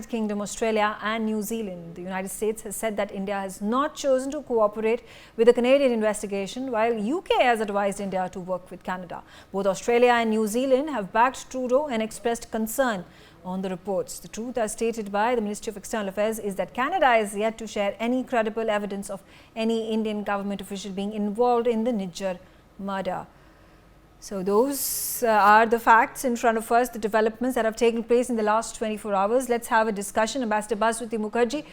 United Kingdom, Australia and New Zealand. The United States has said that India has not chosen to cooperate with the Canadian investigation, while UK has advised India to work with Canada. Both Australia and New Zealand have backed Trudeau and expressed concern on the reports. The truth, as stated by the Ministry of External Affairs, is that Canada is yet to share any credible evidence of any Indian government official being involved in the Nijjar murder. So those are the facts in front of us, the developments that have taken place in the last 24 hours. Let's have a discussion. Ambassador Baswati Mukherjee,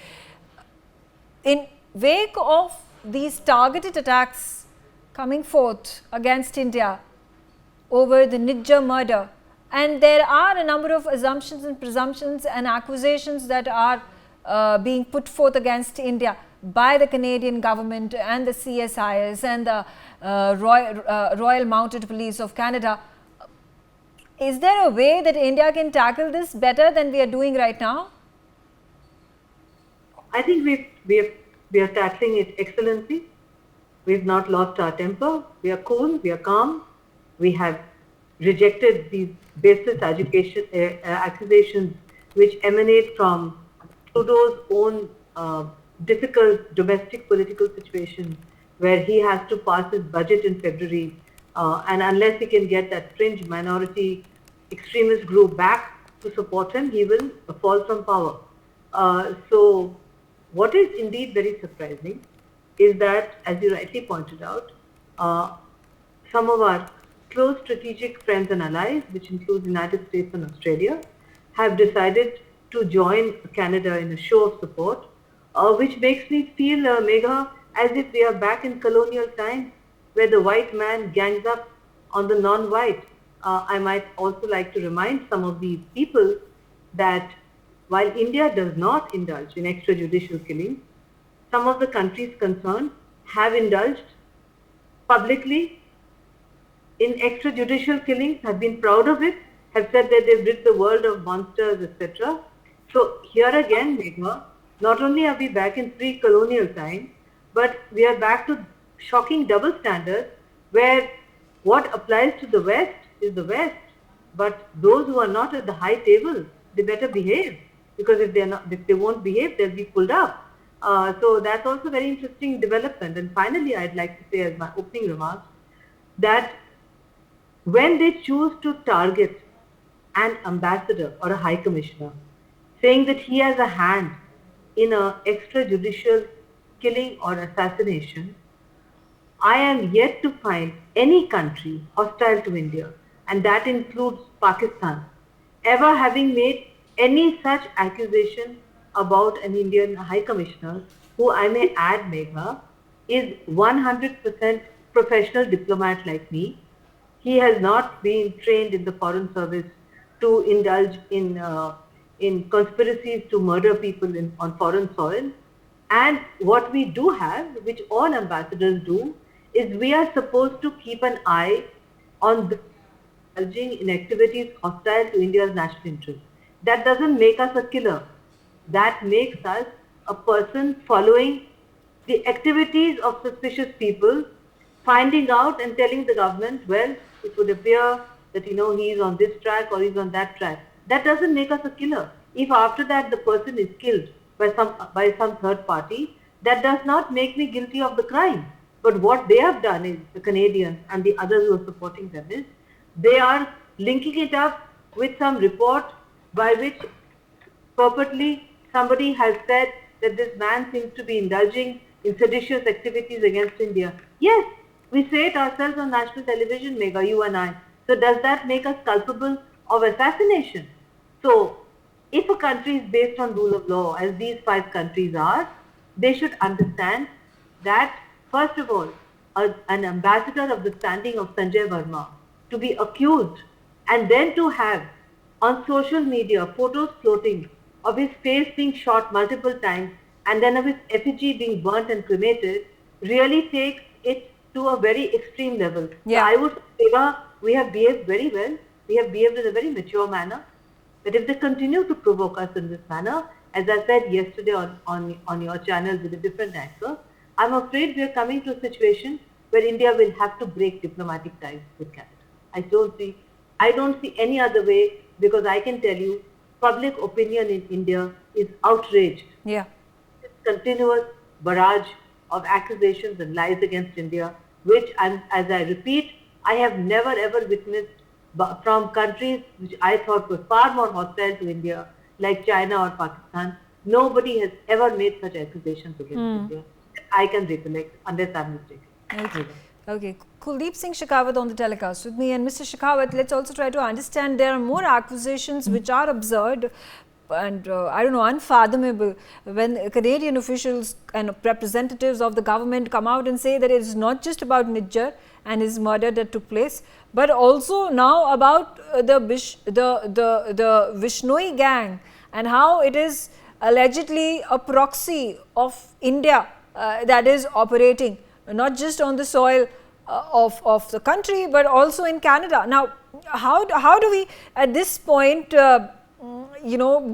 in wake of these targeted attacks coming forth against India over the Nijjar murder, and there are a number of assumptions and presumptions and accusations that are being put forth against India by the Canadian government and the CSIS and the Royal Mounted Police of Canada. Is there a way that India can tackle this better than we are doing right now? I think we are tackling it excellently. We've not lost our temper. We are cool. We are calm. We have rejected these baseless accusations which emanate from Trudeau's own difficult domestic political situation, where he has to pass his budget in February, and unless he can get that fringe minority extremist group back to support him, he will fall from power. So what is indeed very surprising is that, as you rightly pointed out, some of our close strategic friends and allies, which include the United States and Australia, have decided to join Canada in a show of support, which makes me feel, Megha, as if we are back in colonial times, where the white man gangs up on the non-white. I might also like to remind some of these people that while India does not indulge in extrajudicial killings, some of the countries concerned have indulged publicly in extrajudicial killings, have been proud of it, have said that they've rid the world of monsters, etc. So here again, Megha, not only are we back in pre-colonial time, but we are back to shocking double standards, where what applies to the West is the West, but those who are not at the high table, they better behave, because if they won't behave, they'll be pulled up. So that's also very interesting development. And finally, I'd like to say as my opening remarks that when they choose to target an ambassador or a high commissioner, saying that he has a hand in an extrajudicial killing or assassination, I am yet to find any country hostile to India, and that includes Pakistan, ever having made any such accusation about an Indian High Commissioner, who I may add, Megha, is 100% professional diplomat like me. He has not been trained in the Foreign Service to indulge in conspiracies to murder people on foreign soil. And what we do have, which all ambassadors do, is we are supposed to keep an eye on the indulging in activities hostile to India's national interest. That doesn't make us a killer. That makes us a person following the activities of suspicious people, finding out and telling the government, well, it would appear that, he's on this track or he's on that track. That doesn't make us a killer. If after that the person is killed by some third party, that does not make me guilty of the crime. But what they have done is, the Canadians and the others who are supporting them, is they are linking it up with some report by which purportedly somebody has said that this man seems to be indulging in seditious activities against India. Yes, we say it ourselves on national television, Megha, you and I. So does that make us culpable of assassination? So if a country is based on rule of law, as these 5 countries are, they should understand that, first of all, an ambassador of the standing of Sanjay Verma to be accused and then to have on social media photos floating of his face being shot multiple times and then of his effigy being burnt and cremated really takes it to a very extreme level. Yeah. So I would say we have behaved very well. We have behaved in a very mature manner. But if they continue to provoke us in this manner, as I said yesterday on your channel with a different anchor, I'm afraid we are coming to a situation where India will have to break diplomatic ties with Canada. I don't see any other way, because I can tell you public opinion in India is outraged. Yeah. This continuous barrage of accusations and lies against India, which, as I repeat, I have never ever witnessed from countries which I thought were far more hostile to India, like China or Pakistan. Nobody has ever made such accusations against India. I can recollect, unless I'm mistaken. Okay. Okay. Kuldeep Singh Shekhawat on the telecast with me. And Mr. Shekhawat, let's also try to understand there are more accusations which are absurd and I don't know, unfathomable when Canadian officials and representatives of the government come out and say that it is not just about Nijjar and his murder that took place, but also now about the Vishnoi gang and how it is allegedly a proxy of India that is operating not just on the soil of the country but also in Canada. Now, how do we at this point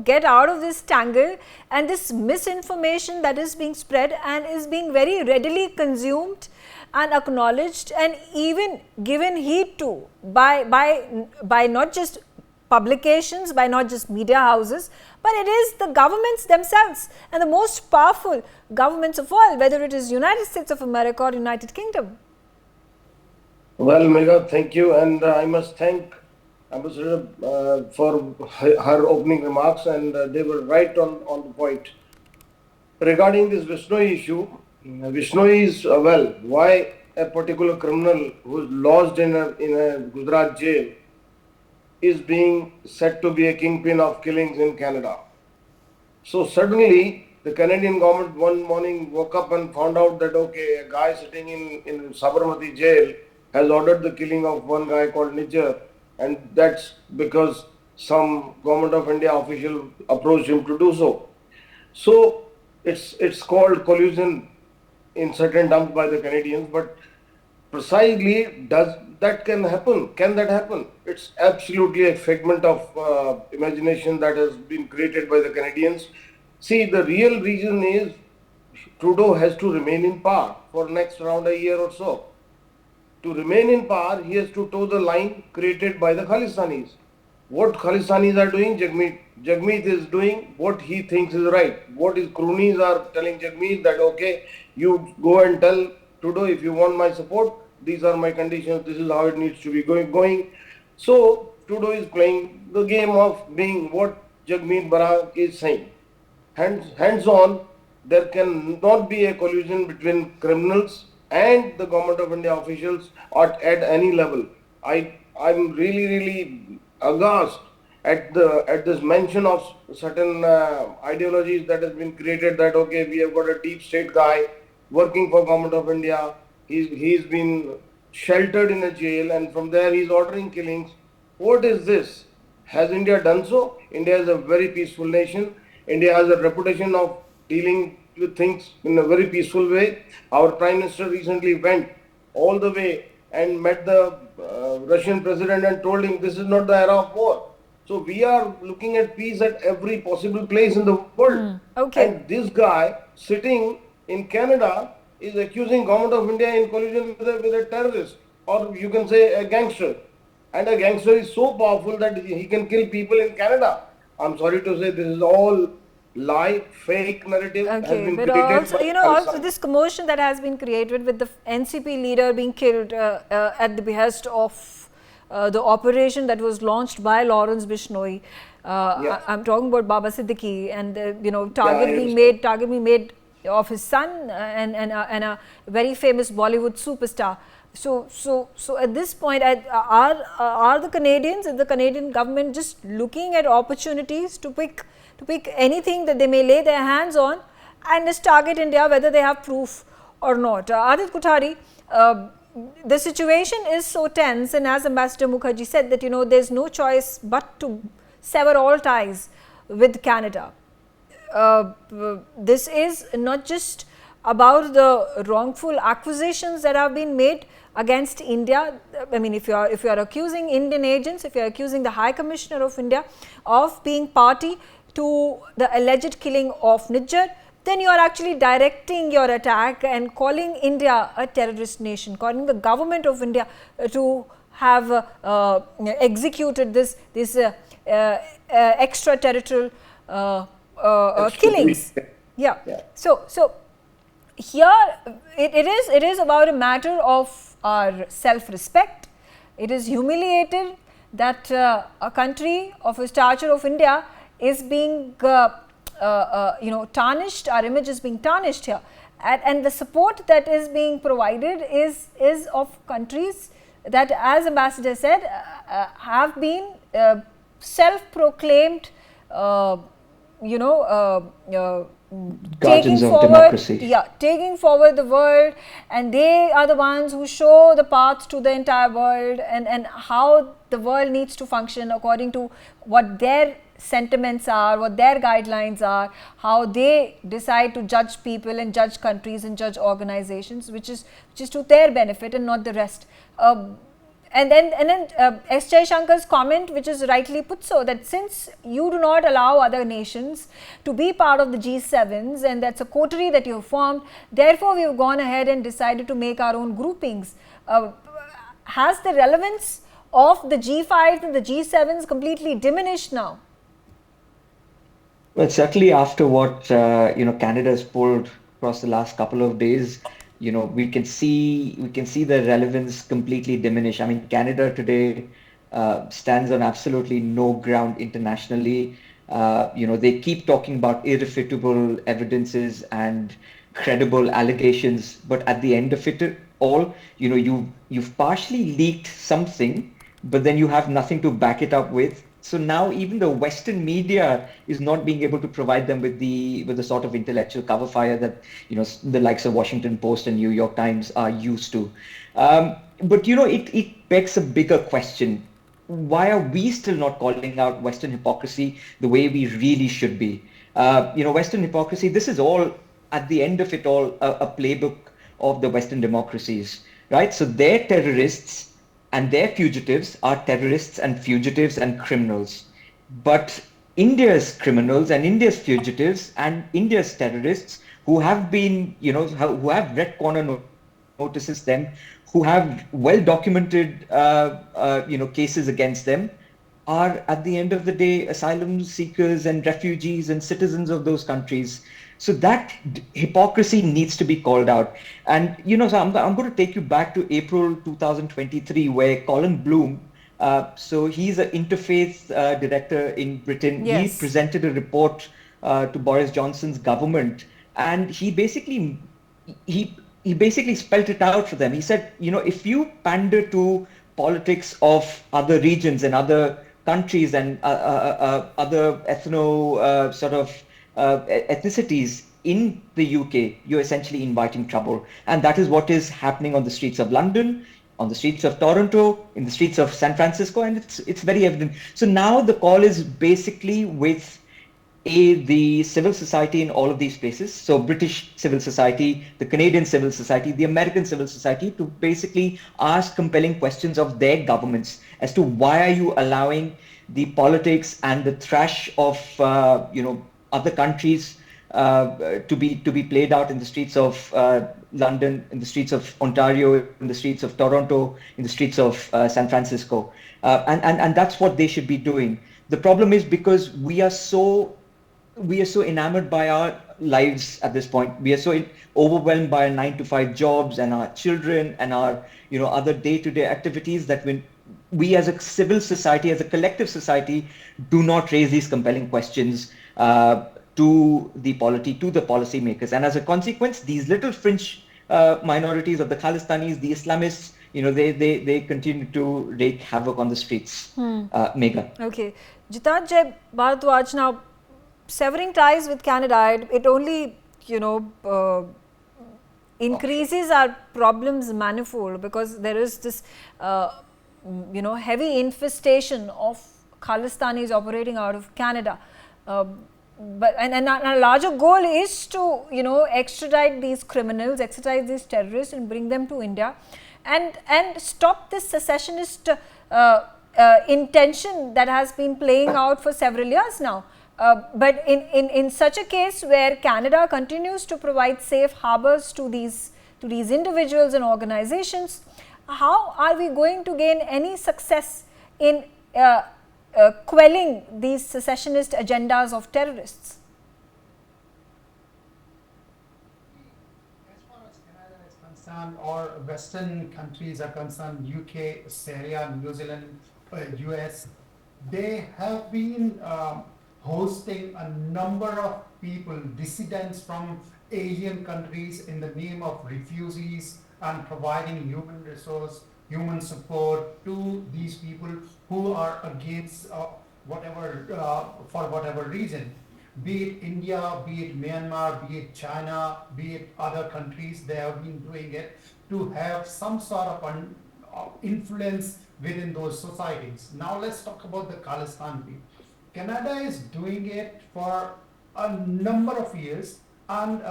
get out of this tangle and this misinformation that is being spread and is being very readily consumed and acknowledged and even given heed to by not just publications, by not just media houses, but it is the governments themselves and the most powerful governments of all, whether it is United States of America or United Kingdom? Well, Megha, thank you, and I must thank Ambassador for her opening remarks, and they were right on the point. Regarding this Vishnoi issue, Vishnoi is, why a particular criminal who is lodged in a Gujarat jail is being said to be a kingpin of killings in Canada. So suddenly, the Canadian government one morning woke up and found out that, okay, a guy sitting in Sabarmati jail has ordered the killing of one guy called Nijjar, and that's because some government of India official approached him to do so. So it's called collusion in certain terms by the Canadians, but precisely does that can happen? Can that happen? It's absolutely a figment of imagination that has been created by the Canadians. See, the real reason is Trudeau has to remain in power for next around a year or so. To remain in power, he has to toe the line created by the Khalistanis. What Khalistanis are doing, Jagmeet is doing what he thinks is right. What his cronies are telling Jagmeet that, okay, you go and tell Trudeau, if you want my support, these are my conditions, this is how it needs to be going. So Trudeau is playing the game of being what Jagmeet Bharat is saying. Hands on, there cannot be a collusion between criminals and the government of India officials at any level. I'm really aghast at this mention of certain ideologies that has been created that, okay, we have got a deep state guy working for government of India. He's been sheltered in a jail and from there he's ordering killings. What is this? Has India done so? India is a very peaceful nation. India has a reputation of dealing with things in a very peaceful way. Our Prime Minister recently went all the way and met the Russian president and told him this is not the era of war. So we are looking at peace at every possible place in the world. Okay. And this guy sitting in Canada is accusing government of India in collusion with a terrorist, or you can say a gangster. And a gangster is so powerful that he can kill people in Canada. I'm sorry to say this is all lie, fake narrative. Okay, has been but created also, by also this commotion that has been created with the NCP leader being killed at the behest of the operation that was launched by Lawrence Bishnoi. I'm talking about Baba Siddiqui and target being made of his son and a very famous Bollywood superstar. So at this point, are the Canadians and the Canadian government just looking at opportunities to pick anything that they may lay their hands on and just target India, whether they have proof or not? Adit Kothari, the situation is so tense, and as Ambassador Mukherjee said that there's no choice but to sever all ties with Canada. This is not just about the wrongful accusations that have been made against India. I mean, if you are accusing Indian agents, if you are accusing the High Commissioner of India of being party to the alleged killing of Nijjar, then you are actually directing your attack and calling India a terrorist nation, calling the government of India to have executed this extraterritorial killings. Yeah. So here it is about a matter of our self-respect. It is humiliated that a country of a stature of India is being tarnished. Our image is being tarnished here, and the support that is being provided is of countries that, as Ambassador said, have been self-proclaimed guardians of democracy. Yeah, taking forward the world, and they are the ones who show the path to the entire world, and how the world needs to function according to what their sentiments are, what their guidelines are, how they decide to judge people and judge countries and judge organizations, which is to their benefit and not the rest. And then S. Jaishankar's comment, which is rightly put so, that since you do not allow other nations to be part of the G7s, and that's a coterie that you have formed, therefore we have gone ahead and decided to make our own groupings. Has the relevance of the G5s and the G7s completely diminished now? Well, certainly after what Canada has pulled across the last couple of days, we can see the relevance completely diminish. I mean, Canada today stands on absolutely no ground internationally. They keep talking about irrefutable evidences and credible allegations, but at the end of it all, you've partially leaked something, but then you have nothing to back it up with. So now even the Western media is not being able to provide them with the sort of intellectual cover fire that the likes of Washington Post and New York Times are used to. But it begs a bigger question. Why are we still not calling out Western hypocrisy the way we really should be? Western hypocrisy, this is all, at the end of it all, a playbook of the Western democracies, right? So they're terrorists, and their fugitives are terrorists and fugitives and criminals. But India's criminals and India's fugitives and India's terrorists, who have been, who have red corner notices them, who have well-documented, cases against them, are at the end of the day asylum seekers and refugees and citizens of those countries. So that hypocrisy needs to be called out. And, so I'm going to take you back to April 2023, where Colin Bloom, so he's an interfaith director in Britain. Yes. He presented a report to Boris Johnson's government, and he basically spelled it out for them. He said, if you pander to politics of other regions and other countries and other ethnicities in the UK, you're essentially inviting trouble. And that is what is happening on the streets of London, on the streets of Toronto, in the streets of San Francisco, and it's very evident. So now the call is basically with the civil society in all of these places. So British civil society, the Canadian civil society, the American civil society, to basically ask compelling questions of their governments as to why are you allowing the politics and the trash of other countries to be played out in the streets of London, in the streets of Ontario, in the streets of Toronto, in the streets of San Francisco, and that's what they should be doing. The problem is because we are so enamored by our lives at this point. We are so overwhelmed by our 9-to-5 jobs and our children and our other day-to-day activities that when we as a civil society, as a collective society, do not raise these compelling questions to the policymakers. And as a consequence, these little fringe minorities of the Khalistanis, the Islamists, they continue to wreak havoc on the streets. Megha. Okay. Jitanjay Bharadwaj, now severing ties with Canada, it only, increases our problems manifold, because there is this, heavy infestation of Khalistanis operating out of Canada. But a larger goal is to extradite these criminals, extradite these terrorists, and bring them to India, and stop this secessionist intention that has been playing out for several years now. But in such a case where Canada continues to provide safe harbors to these individuals and organizations, how are we going to gain any success in quelling these secessionist agendas of terrorists? Pakistan or Western countries are concerned, UK, Australia, New Zealand, US, they have been hosting a number of people, dissidents from Asian countries in the name of refugees and providing human resource, human support to these people who are against whatever, for whatever reason. Be it India, be it Myanmar, be it China, be it other countries, they have been doing it to have some sort of influence within those societies. Now let's talk about the Khalistan people. Canada is doing it for a number of years, and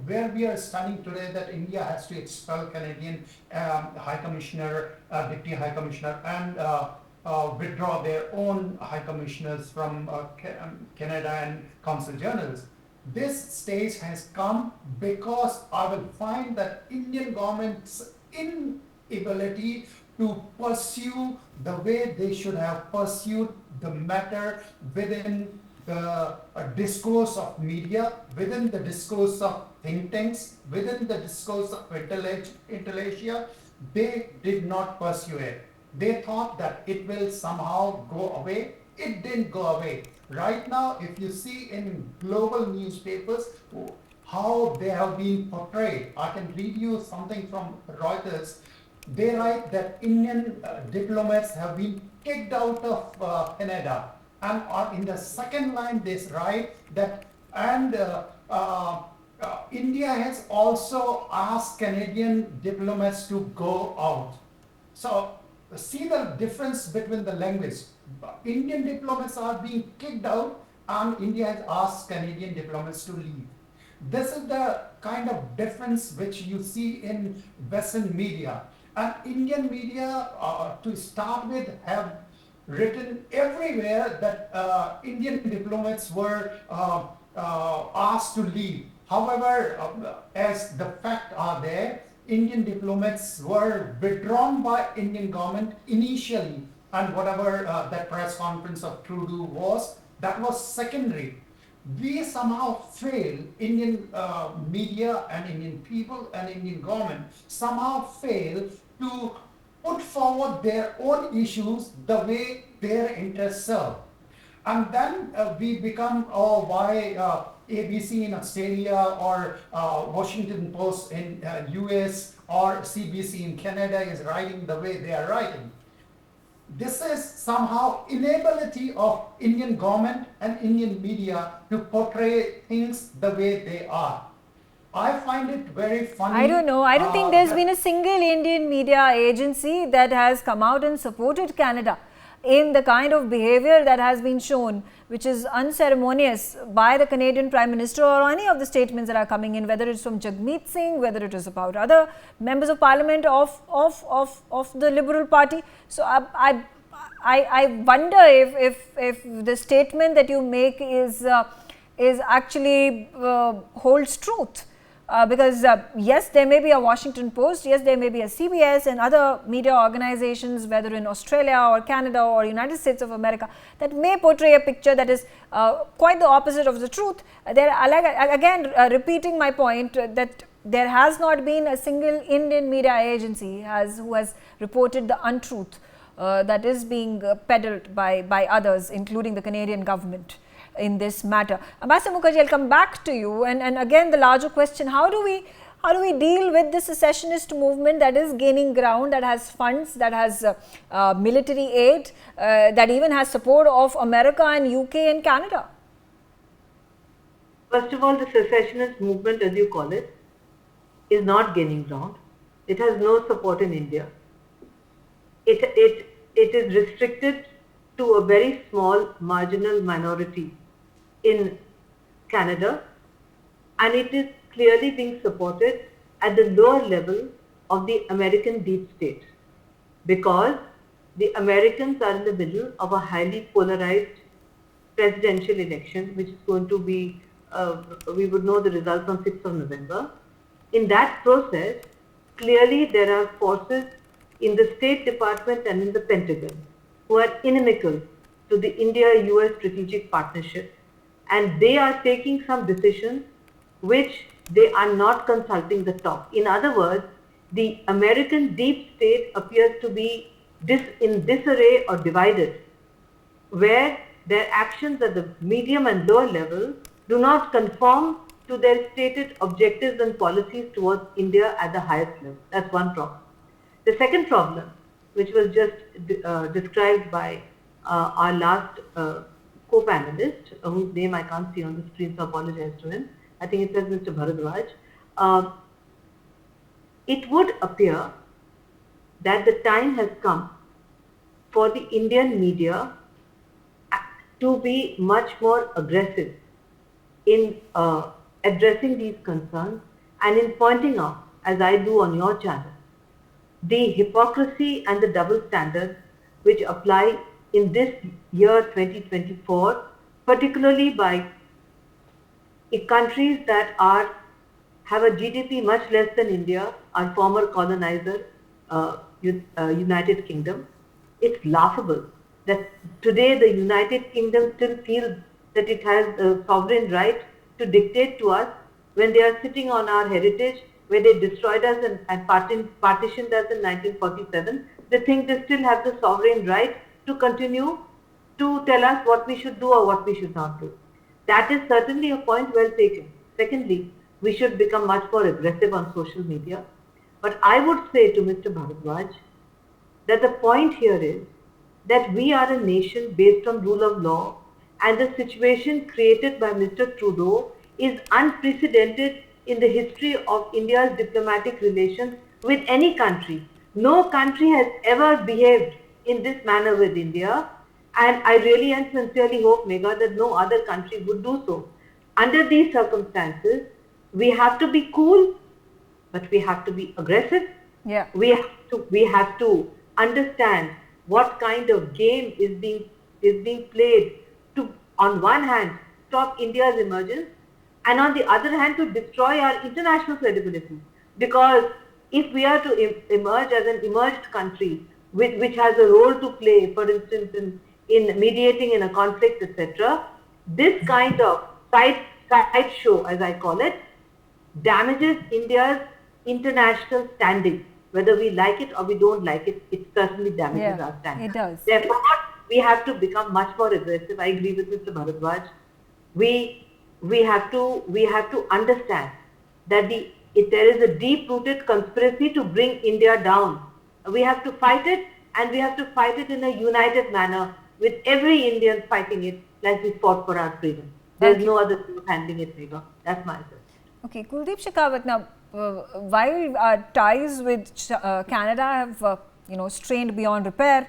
where we are studying today that India has to expel Canadian High Commissioner, Deputy High Commissioner, and withdraw their own High Commissioners from Canada and Consul Generals. This stage has come because I will find that Indian government's inability to pursue the way they should have pursued the matter within the discourse of media, within the discourse of think tanks, within the discourse of intellectual, they did not pursue it. They thought that it will somehow go away. It didn't go away. Right now, if you see in global newspapers how they have been portrayed, I can read you something from Reuters. They write that Indian diplomats have been kicked out of Canada. And in the second line, they write that, and India has also asked Canadian diplomats to go out. So see the difference between the language. Indian diplomats are being kicked out, and India has asked Canadian diplomats to leave. This is the kind of difference which you see in Western media. And Indian media, to start with, have written everywhere that Indian diplomats were asked to leave. However, as the facts are there, Indian diplomats were withdrawn by Indian government initially, and whatever that press conference of Trudeau was, that was secondary. We somehow fail, Indian media and Indian people and Indian government somehow fail to put forward their own issues the way their interests serve. And then we become, why ABC in Australia or Washington Post in US or CBC in Canada is writing the way they are writing. This is somehow inability of Indian government and Indian media to portray things the way they are. I find it very funny. I don't know. I don't think there's been a single Indian media agency that has come out and supported Canada in the kind of behavior that has been shown, which is unceremonious by the Canadian Prime Minister, or any of the statements that are coming in, whether it's from Jagmeet Singh, whether it is about other members of Parliament of the Liberal Party. So I wonder if the statement that you make is actually holds truth. Because yes, there may be a Washington Post, yes, there may be a CBS and other media organizations, whether in Australia or Canada or United States of America, that may portray a picture that is quite the opposite of the truth. Again, repeating my point that there has not been a single Indian media agency who has reported the untruth that is being peddled by others, including the Canadian government, in this matter. Ambassador Mukherjee, I'll come back to you, and again the larger question: how do we deal with this secessionist movement that is gaining ground, that has funds, that has military aid, that even has support of America and UK and Canada? First of all, the secessionist movement, as you call it, is not gaining ground. It has no support in India. It is restricted to a very small marginal minority in Canada, and it is clearly being supported at the lower level of the American deep state, because the Americans are in the middle of a highly polarized presidential election, which is going to be, we would know the results on 6th of November. In that process, clearly there are forces in the State Department and in the Pentagon who are inimical to the India-US strategic partnership, and they are taking some decisions which they are not consulting the top. In other words, the American deep state appears to be in disarray or divided, where their actions at the medium and lower level do not conform to their stated objectives and policies towards India at the highest level. That's one problem. The second problem, which was just described by our last co-panelist, whose name I can't see on the screen, so I apologize to him. I think it says Mr. Bharadwaj. It would appear that the time has come for the Indian media to be much more aggressive in addressing these concerns and in pointing out, as I do on your channel, the hypocrisy and the double standards which apply in this year 2024, particularly by countries that have a GDP much less than India, our former colonizer, United Kingdom. It's laughable that today the United Kingdom still feels that it has the sovereign right to dictate to us when they are sitting on our heritage, where they destroyed us and partitioned us in 1947. They think they still have the sovereign right to continue to tell us what we should do or what we should not do. That is certainly a point well taken. Secondly, we should become much more aggressive on social media. But I would say to Mr. Bharadwaj that the point here is that we are a nation based on rule of law, and the situation created by Mr. Trudeau is unprecedented in the history of India's diplomatic relations with any country. No country has ever behaved in this manner with India, and I really and sincerely hope, Megha, that no other country would do so. Under these circumstances, we have to be cool, but we have to be aggressive. Yeah. We have to understand what kind of game is being played to, on one hand, stop India's emergence, and on the other hand, to destroy our international credibility. Because if we are to emerge as an emerged country, which has a role to play, for instance, in mediating in a conflict, etc., this kind of side show, as I call it, damages India's international standing. Whether we like it or we don't like it, it certainly damages our standing. It does. Therefore, we have to become much more aggressive. I agree with Mr. Bharadwaj. We have to understand that there is a deep-rooted conspiracy to bring India down. We have to fight it, and we have to fight it in a united manner, with every Indian fighting it like we fought for our freedom. There's no other way of handling it, Megha. That's my assessment. Okay, Kuldeep Shekhawat, now, while our ties with Canada have strained beyond repair,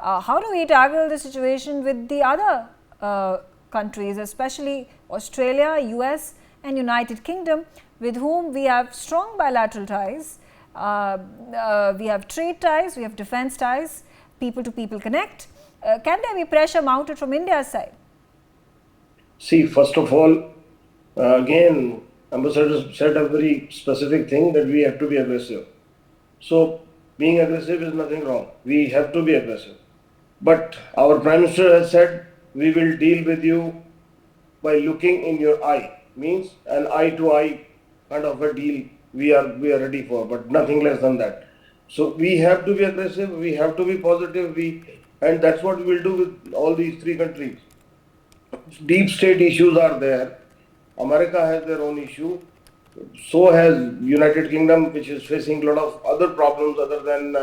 how do we tackle the situation with the other countries, especially Australia, US and United Kingdom, with whom we have strong bilateral ties? We have trade ties, we have defense ties, people to people connect. Can there be pressure mounted from India's side? See, first of all, again, Ambassador said a very specific thing, that we have to be aggressive. So, being aggressive is nothing wrong. We have to be aggressive. But our Prime Minister has said, we will deal with you by looking in your eye. Means an eye-to-eye kind of a deal we are ready for, but nothing less than that. So, we have to be aggressive, we have to be positive, and that's what we will do with all these three countries. Deep state issues are there. America has their own issue. So has United Kingdom, which is facing a lot of other problems other than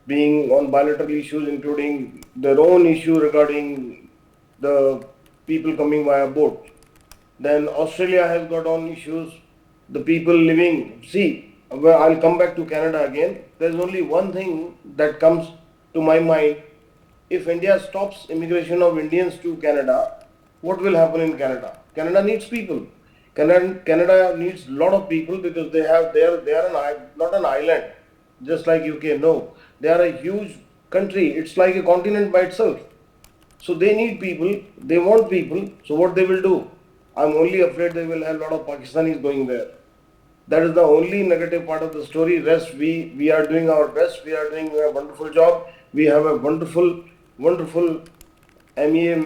being on bilateral issues, including their own issue regarding the people coming via boat. Then Australia has got own issues. The people living. See, I'll come back to Canada again. There's only one thing that comes to my mind. If India stops immigration of Indians to Canada, what will happen in Canada? Canada needs people. Canada needs a lot of people because they are not an island, just like UK. No, they are a huge country. It's like a continent by itself. So they need people. They want people. So what they will do? I'm only afraid they will have a lot of Pakistanis going there. That is the only negative part of the story. Rest, we are doing our best. We are doing a wonderful job. We have a wonderful MEA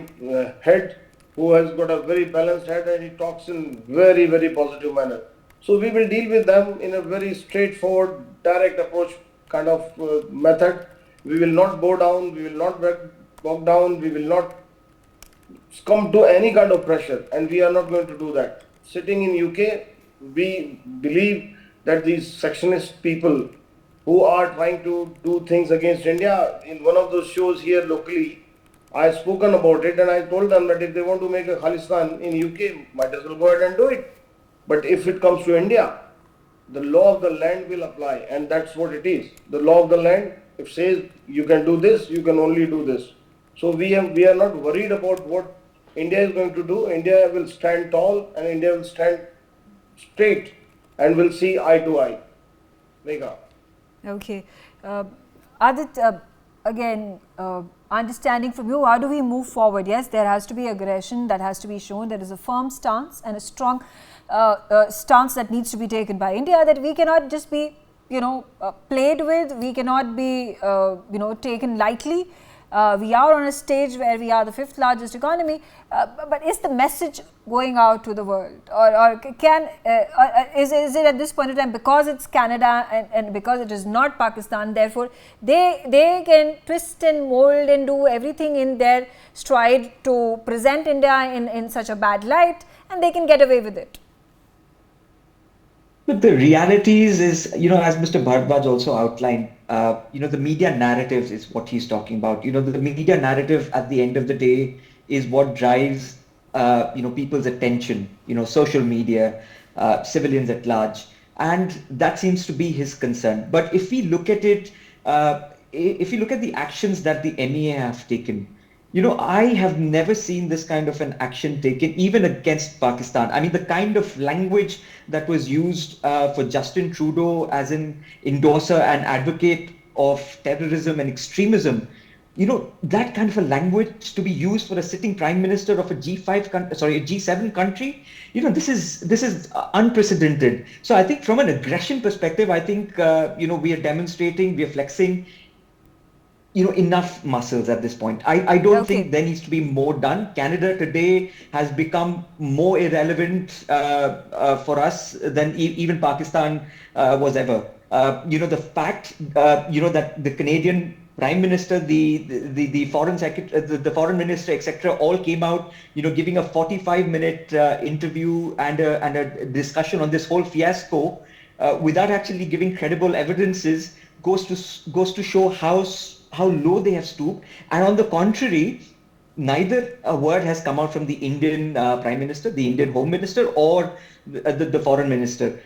head who has got a very balanced head, and he talks in very, very positive manner. So we will deal with them in a very straightforward, direct approach kind of method. We will not bow down, we will not walk down, we will not succumb to any kind of pressure, and we are not going to do that. Sitting in UK, we believe that these sectionist people who are trying to do things against India, in one of those shows here locally, I have spoken about it and I told them that if they want to make a Khalistan in UK, might as well go ahead and do it. But if it comes to India, the law of the land will apply, and that's what it is. The law of the land, if says you can do this, you can only do this. So we are not worried about what India is going to do. India will stand tall and India will stand straight and will see eye to eye. Megha. Okay. Adit, again, understanding from you, how do we move forward? Yes, there has to be aggression that has to be shown. There is a firm stance and a strong stance that needs to be taken by India, that we cannot just be, played with. We cannot be, taken lightly. We are on a stage where we are the 5th largest economy, but is the message going out to the world, or is it at this point in time, because it's Canada and because it is not Pakistan, therefore they can twist and mold and do everything in their stride to present India in such a bad light, and they can get away with it? But the realities is, as Mr. Bharadwaj also outlined, the media narrative is what he's talking about. The media narrative at the end of the day is what drives, people's attention, social media, civilians at large. And that seems to be his concern. But if we look at it, if you look at the actions that the MEA have taken, I have never seen this kind of an action taken even against Pakistan. I mean, the kind of language that was used for Justin Trudeau as an endorser and advocate of terrorism and extremism, that kind of a language to be used for a sitting prime minister of a G7 country, this is unprecedented. So I think from an aggression perspective, I think, we are demonstrating, we are flexing, enough muscles at this point. I don't think there needs to be more done. Canada today has become more irrelevant for us than even Pakistan was ever. The fact, that the Canadian Prime Minister, the Foreign Secretary, the Foreign Minister, etc., all came out, giving a 45-minute interview and a discussion on this whole fiasco without actually giving credible evidences goes to show how low they have stooped. And on the contrary, neither a word has come out from the Indian Prime Minister, the Indian Home Minister, or the Foreign Minister.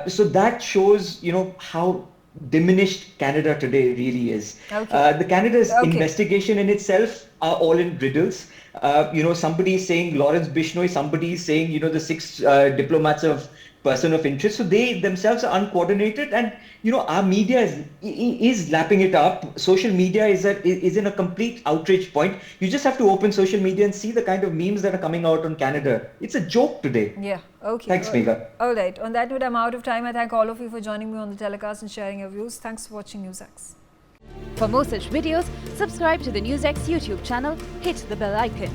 So that shows, how diminished Canada today really is. The Canada's investigation in itself are all in riddles. Somebody is saying Lawrence Bishnoi, somebody is saying, the 6 diplomats of person of interest. So they themselves are uncoordinated, and our media is lapping it up. Social media is in a complete outrage point. You just have to open social media and see the kind of memes that are coming out on Canada. It's a joke today. Yeah. Okay. Thanks, Megha. All right. On that note, I'm out of time. I thank all of you for joining me on the telecast and sharing your views. Thanks for watching NewsX. For more such videos, subscribe to the NewsX YouTube channel, hit the bell icon.